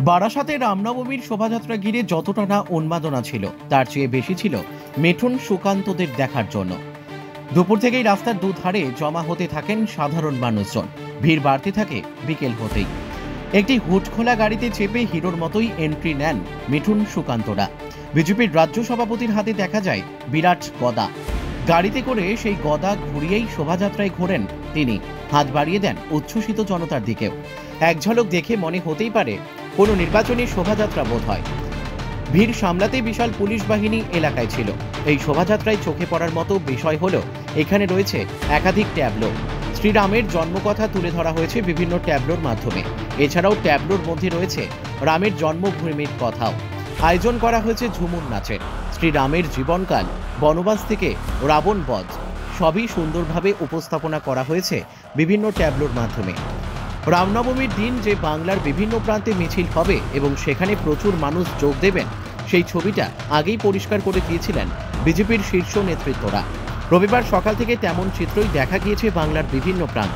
বারাসাতে রামনবমীর শোভাযাত্রা ঘিরে যতটা না উন্মাদনা ছিল তার চেয়ে বেশি ছিল মিঠুন সুকান্তদের দেখার জন্য। দুপুর থেকেই রাস্তার দুধারে জমা হতে থাকেন সাধারণ মানুষজন। ভিড় বাড়তে থাকে বিকেল হতেই। একটি হুটখোলা গাড়িতে চেপে হিরোর মতোই এন্ট্রি নেন মিঠুন সুকান্তরা। বিজেপির রাজ্য সভাপতির হাতে দেখা যায় বিরাট গদা। গাড়িতে করে সেই গদা ঘুরিয়েই শোভাযাত্রায় ঘোরেন তিনি। হাত বাড়িয়ে দেন উচ্ছ্বসিত জনতার দিকেও। এক ঝলক দেখে মনে হতেই পারে কোনো নির্বাচনী শোভাযাত্রা বোধ হয়। ভিড় সামলাতে বিশাল পুলিশ বাহিনী এলাকায় ছিল। এই শোভাযাত্রায় চোখে পড়ার মতো বিষয় হলো এখানে রয়েছে একাধিক ট্যাবলো। শ্রীরামের জন্মকথা তুলে ধরা হয়েছে বিভিন্ন ট্যাবলোর মাধ্যমে। এছাড়াও ট্যাবলোর মধ্যে রয়েছে রামের জন্মভূমির কথাও। আয়োজন করা হয়েছে ঝুমুর নাচের। শ্রীরামের জীবনকাল, বনবাস থেকে রাবণ বধ সবই সুন্দরভাবে উপস্থাপনা করা হয়েছে বিভিন্ন ট্যাবলোর মাধ্যমে। রামনবমীর দিন যে বাংলার বিভিন্ন প্রান্তে মিছিল হবে এবং সেখানে প্রচুর মানুষ যোগ দেবেন, সেই ছবিটা আগেই পরিষ্কার করে দিয়েছিলেন বিজেপির শীর্ষ নেতৃত্বরা। রবিবার সকাল থেকে তেমন চিত্রই দেখা গিয়েছে বাংলার বিভিন্ন প্রান্তে।